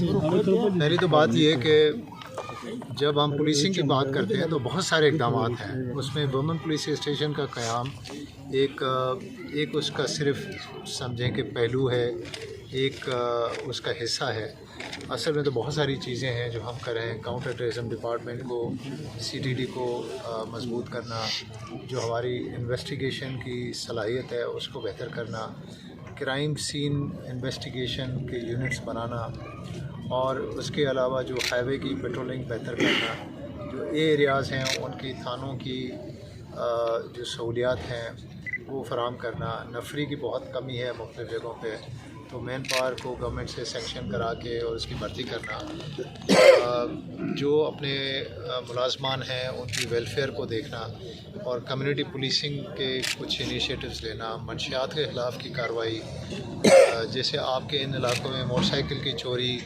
पहली तो बात ये है कि जब हम पुलिसिंग की बात करते हैं तो बहुत सारे इकदाम हैं। उसमें वुमेन पुलिस स्टेशन का क़याम एक उसका सिर्फ समझें कि पहलू है, एक उसका हिस्सा है। असल में तो बहुत सारी चीज़ें हैं जो हम कर रहे हैं। काउंटर टेररिज्म डिपार्टमेंट को, CTD को मजबूत करना, जो हमारी इन्वेस्टिगेशन की सलाहियत है उसको बेहतर करना, क्राइम सीन इन्वेस्टिगेशन के यूनिट्स बनाना, और उसके अलावा जो हाईवे की पेट्रोलिंग बेहतर करना, जो एरियाज़ हैं उनकी थानों की जो सहूलियात हैं वो फराम करना। नफरी की बहुत कमी है मुख्तलिफ़ जगहों पे, तो मैन पावर को गवर्नमेंट से सेंक्शन करा के और उसकी भर्ती करना। जो अपने मुलाजमान हैं उनकी वेलफेयर को देखना और कम्युनिटी पुलिसिंग के कुछ इनिशिएटिव्स लेना। मंशियात के ख़िलाफ़ की कार्रवाई, जैसे आपके इन इलाकों में मोटरसाइकिल की चोरी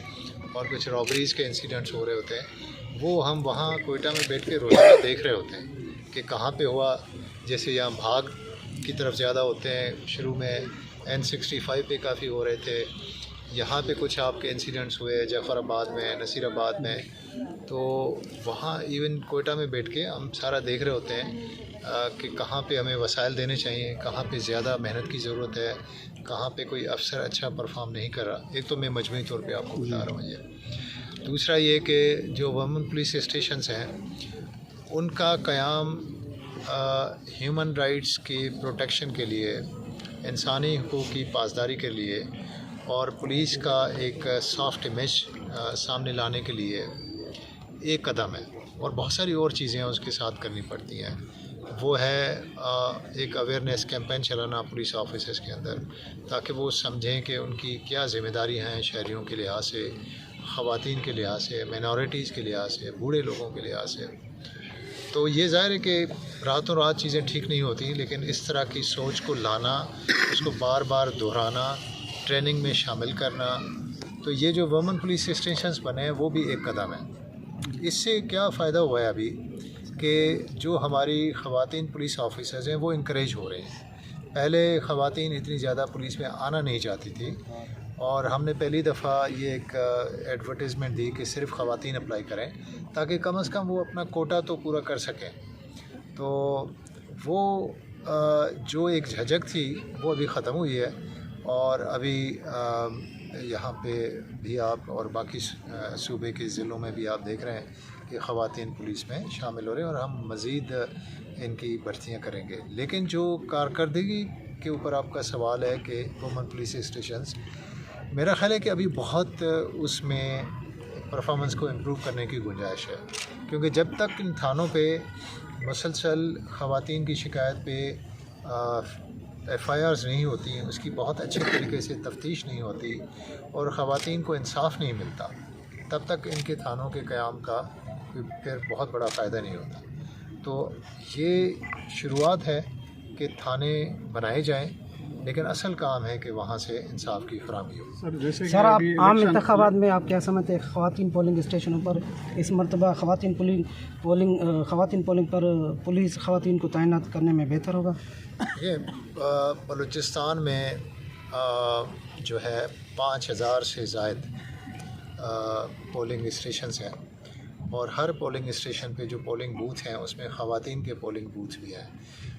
और कुछ रॉबरीज़ के इंसिडेंट्स हो रहे होते हैं, वो हम वहाँ कोयटा में बैठ के रोज़ाना देख रहे होते हैं कि कहाँ पे हुआ। जैसे यहाँ भाग की तरफ ज़्यादा होते हैं, शुरू में N65 पे काफ़ी हो रहे थे। यहाँ पे कुछ आपके इंसिडेंट्स हुए जफ़राबाद में, नसीराबाद में, तो वहाँ इवन कोयटा में बैठ के हम सारा देख रहे होते हैं कि कहाँ पे हमें वसाइल देने चाहिए, कहाँ पे ज़्यादा मेहनत की ज़रूरत है, कहाँ पे कोई अफसर अच्छा परफॉर्म नहीं कर रहा। एक तो मैं मजमूई तौर पे आपको बता रहा हूँ ये। दूसरा ये कि जो वुमेन पुलिस स्टेशंस हैं उनका क़याम ह्यूमन राइट्स की प्रोटेक्शन के लिए, इंसानी हुकूक़ की पासदारी के लिए और पुलिस का एक सॉफ्ट इमेज सामने लाने के लिए एक कदम है। और बहुत सारी और चीज़ें उसके साथ करनी पड़ती हैं। वो है एक अवेयरनेस कैंपेन चलाना पुलिस ऑफिसर्स के अंदर, ताकि वो समझें कि उनकी क्या ज़िम्मेदारी हैं शहरियों के लिहाज से, ख़वातीन के लिहाज से, माइनॉरिटीज़ के लिहाज से, बूढ़े लोगों के लिहाज से। तो ये ज़ाहिर है कि रातों रात चीज़ें ठीक नहीं होती, लेकिन इस तरह की सोच को लाना, उसको बार बार दोहराना, ट्रेनिंग में शामिल करना, तो ये जो वुमेन पुलिस स्टेशंस बने हैं वो भी एक कदम है। इससे क्या फ़ायदा हुआ है अभी कि जो हमारी ख़वातीन पुलिस ऑफिसर्स हैं वो इनकरेज हो रहे हैं। पहले ख़वातीन इतनी ज़्यादा पुलिस में आना नहीं चाहती थी, और हमने पहली दफ़ा ये एक एडवर्टाइजमेंट दी कि सिर्फ ख़वातीन अप्लाई करें, ताकि कम से कम वो अपना कोटा तो पूरा कर सकें। तो वो जो एक झिझक थी वो अभी ख़त्म हुई है, और अभी यहाँ पे भी आप और बाकी सूबे के ज़िलों में भी आप देख रहे हैं कि ख़वातीन पुलिस में शामिल हो रहे हैं, और हम मज़ीद इनकी भर्तियाँ करेंगे। लेकिन जो कारकर्दगी के ऊपर आपका सवाल है कि वुमेन पुलिस स्टेशंस, मेरा ख़्याल है कि अभी बहुत उसमें परफॉर्मेंस को इम्प्रूव करने की गुंजाइश है, क्योंकि जब तक इन थानों पे मुसलसल ख़वातीन की शिकायत पे FIRs नहीं होती, उसकी बहुत अच्छे तरीके से तफ्तीश नहीं होती और ख़वातीन को इंसाफ नहीं मिलता, तब तक इनके थानों के क़याम का फिर बहुत बड़ा फ़ायदा नहीं होता। तो ये शुरुआत है कि थाने बनाए जाएं, लेकिन असल काम है कि वहाँ से इंसाफ की फराहमी हो। सर, आप आम इंतखाबात में आप क्या समझते हैं ख़वातीन पोलिंग स्टेशनों पर इस मरतबा ख़वातीन पोलिंग पर पुलिस ख़वातीन को तैनात करने में बेहतर होगा? ये बलूचिस्तान में जो है 5000 से ज़ायद पोलिंग स्टेशंस हैं, और हर पोलिंग स्टेशन पे जो पोलिंग बूथ हैं उसमें ख़वातीन के पोलिंग बूथ भी हैं।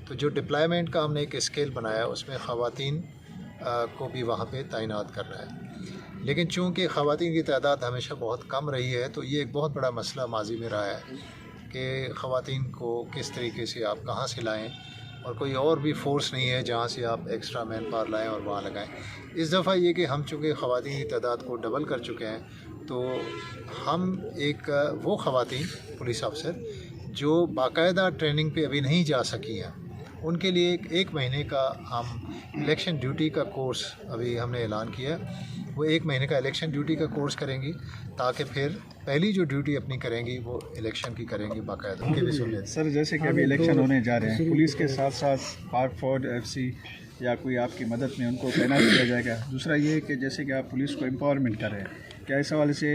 तो जो डिप्लॉयमेंट का हमने एक स्केल बनाया उसमें ख़वातीन को भी वहाँ पे तैनात करना है। लेकिन चूँकि ख़वातीन की तादाद हमेशा बहुत कम रही है, तो ये एक बहुत बड़ा मसला माजी में रहा है कि ख़वातीन को किस तरीके से आप कहाँ से लाएँ, और कोई और भी फोर्स नहीं है जहाँ से आप एक्स्ट्रा मैन पावर लाएँ और वहाँ लगाएँ। इस दफ़ा ये कि हम चूँकि ख़वातीन की तादाद को डबल कर चुके हैं, तो हम एक वो ख़वातीन पुलिस अफसर जो बाकायदा ट्रेनिंग पे अभी नहीं जा सकी हैं, उनके लिए एक महीने का हम इलेक्शन ड्यूटी का कोर्स अभी हमने ऐलान किया। वो 1 महीने का इलेक्शन ड्यूटी का कोर्स करेंगी, ताकि फिर पहली जो ड्यूटी अपनी करेंगी वो इलेक्शन की करेंगी बाकायदा। उनके भी सुन लेते। सर, जैसे कि अभी इलेक्शन होने जा रहे हैं, पुलिस के साथ साथ पाक फौज, FC या कोई आपकी मदद में उनको तैनात किया जाएगा। दूसरा ये कि जैसे कि आप पुलिस को एम्पावरमेंट कर रहे हैं, क्या इस हवाले से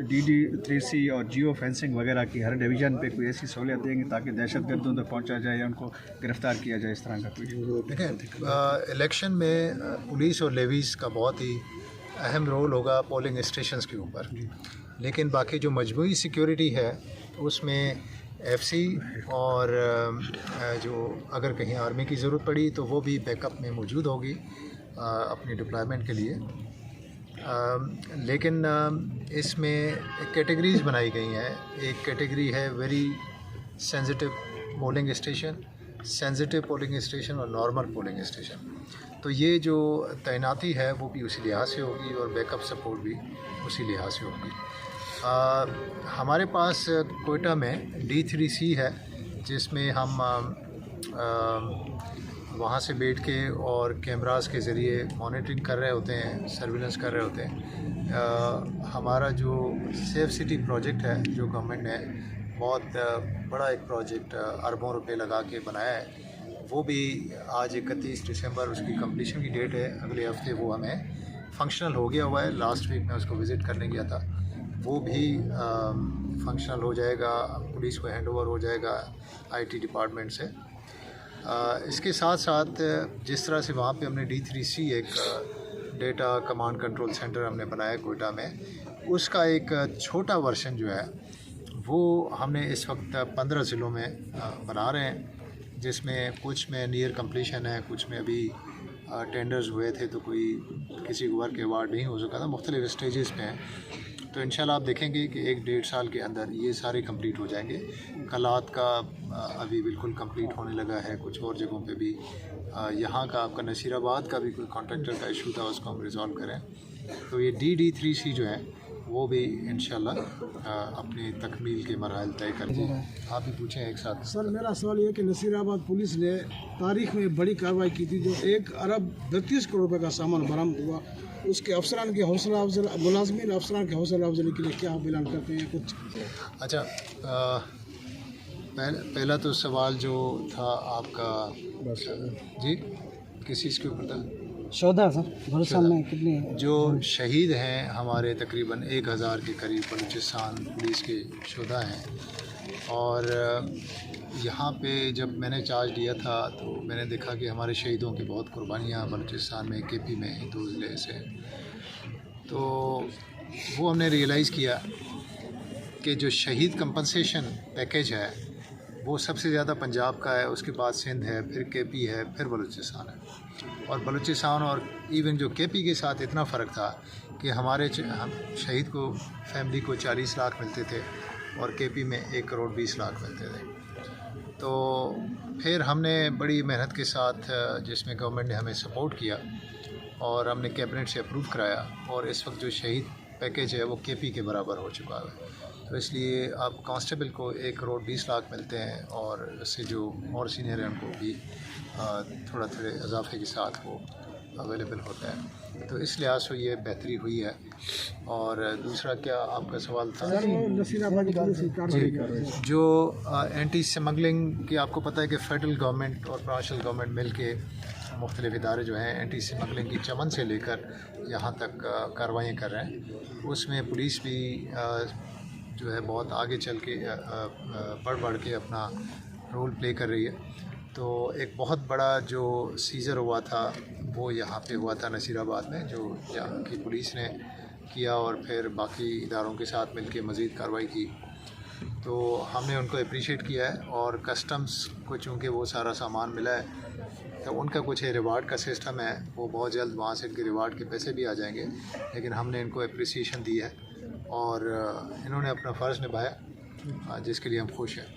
DD 3C और जियो फेंसिंग वगैरह की हर डिवीज़न पे कोई ऐसी सहूलियत देंगे ताकि दहशतगर्दों तक पहुंचा जाए या उनको गिरफ़्तार किया जाए, इस तरह का कुछ? देखें, इलेक्शन में पुलिस और लेवीज़ का बहुत ही अहम रोल होगा पोलिंग स्टेशंस के ऊपर, लेकिन बाकी जो मजमूई सिक्योरिटी है उसमें एफसी और जो अगर कहीं आर्मी की ज़रूरत पड़ी तो वो भी बैकअप में मौजूद होगी अपनी डिप्लॉयमेंट के लिए। लेकिन इसमें कैटेगरीज बनाई गई हैं। एक कैटेगरी है very sensitive polling station, sensitive polling station और नॉर्मल पोलिंग स्टेशन। तो ये जो तैनाती है वो भी उसी लिहाज से होगी और बैकअप सपोर्ट भी उसी लिहाज से होगी। हमारे पास कोयटा में D3C है जिसमें हम वहाँ से बैठ के और कैमरास के ज़रिए मॉनिटरिंग कर रहे होते हैं, सर्विलेंस कर रहे होते हैं। हमारा जो सेफ सिटी प्रोजेक्ट है जो गवर्नमेंट ने बहुत बड़ा एक प्रोजेक्ट अरबों रुपए लगा के बनाया है, वो भी आज 31 दिसंबर उसकी कंप्लीशन की डेट है। अगले हफ्ते वो हमें फंक्शनल हो गया हुआ है। लास्ट वीक में उसको विज़िट करने गया था, वो भी फंक्शनल हो जाएगा, पुलिस को हैंडओवर हो जाएगा IT डिपार्टमेंट से। इसके साथ साथ जिस तरह से वहाँ पे हमने D3C एक डेटा कमांड कंट्रोल सेंटर हमने बनाया कोयटा में, उसका एक छोटा वर्जन जो है वो हमने इस वक्त 15 ज़िलों में बना रहे हैं, जिसमें कुछ में नियर कंप्लीशन है, कुछ में अभी टेंडर्स हुए थे तो कोई किसी को वर्क अवार्ड नहीं हो सका था, मुख्तलिफ स्टेजेस पे हैं। तो इंशाल्लाह आप देखेंगे कि 1-1.5 साल के अंदर ये सारे कंप्लीट हो जाएंगे। कलात का अभी बिल्कुल कंप्लीट होने लगा है, कुछ और जगहों पे भी। यहाँ का आपका नसीराबाद का भी कोई कॉन्ट्रैक्टर का इशू था, उसको हम रिज़ॉल्व करें। तो ये D3C जो है वो भी इंशाल्लाह अपनी तकमील के मराहल तय कर दिए। आप भी पूछें एक साथ। सर मेरा सवाल ये कि नसीराबाद पुलिस ने तारीख में बड़ी कार्रवाई की थी, जो 1 अरब 32 करोड़ रुपए का सामान बरामद हुआ। उसके अफसरान की हौसला अफजाई, मुलाजमीन अफसरान की हौसला अफजाई के लिए क्या आप ऐलान करते हैं कुछ? अच्छा, पहला तो सवाल जो था आपका जी किस चीज़ के ऊपर था? शोधा सर, भरोसा में कितने जो शहीद हैं हमारे तकरीबन 1000 के करीब बलूचिस्तान पुलिस के शोधा हैं। और यहाँ पे जब मैंने चार्ज लिया था तो मैंने देखा कि हमारे शहीदों की बहुत कुर्बानियाँ बलूचिस्तान में KP में हिंदू ज़िले से, तो वो हमने रियलाइज़ किया कि जो शहीद कंपनसेशन पैकेज है वो सबसे ज़्यादा पंजाब का है, उसके बाद सिंध है, फिर KP है, फिर बलूचिस्तान है। और बलूचिस्तान और इवन जो KP के साथ इतना फ़र्क था कि हमारे शहीद को फैमिली को 40 लाख मिलते थे और KP में 1 करोड़ 20 लाख मिलते थे। तो फिर हमने बड़ी मेहनत के साथ, जिसमें गवर्नमेंट ने हमें सपोर्ट किया और हमने कैबिनेट से अप्रूव कराया, और इस वक्त जो शहीद पैकेज है वो KP के बराबर हो चुका है। तो इसलिए अब कांस्टेबल को 1 करोड़ 20 लाख मिलते हैं और उससे जो और सीनियर हैं उनको भी थोड़े इजाफे के साथ वो अवेलेबल होता है। तो इस लिहाज से ये बेहतरी हुई है। और दूसरा क्या आपका सवाल था? जो एंटी स्मगलिंग की, आपको पता है कि फेडरल गवर्नमेंट और प्रोविंशियल गवर्नमेंट मिल के मुख्तलिफ इदारे जो हैं एंटी स्मगलिंग की चमन से लेकर यहाँ तक कार्रवाइयाँ कर रहे हैं। उसमें पुलिस भी जो है बहुत आगे चल के बढ़ के अपना रोल प्ले कर रही है। तो एक बहुत बड़ा जो सीज़र हुआ था वो यहाँ पे हुआ था नसीराबाद में, जो यहाँ की पुलिस ने किया और फिर बाकी इदारों के साथ मिलके मज़ीद कार्रवाई की। तो हमने उनको अप्रिशिएट किया है, और कस्टम्स को चूँकि वो सारा सामान मिला है तो उनका कुछ रिवार्ड का सिस्टम है, वो बहुत जल्द वहाँ से इनके रिवार्ड के पैसे भी आ जाएंगे। लेकिन हमने इनको अप्रिसिएशन दी है और इन्होंने अपना फ़र्ज़ निभाया, जिसके लिए हम खुश हैं।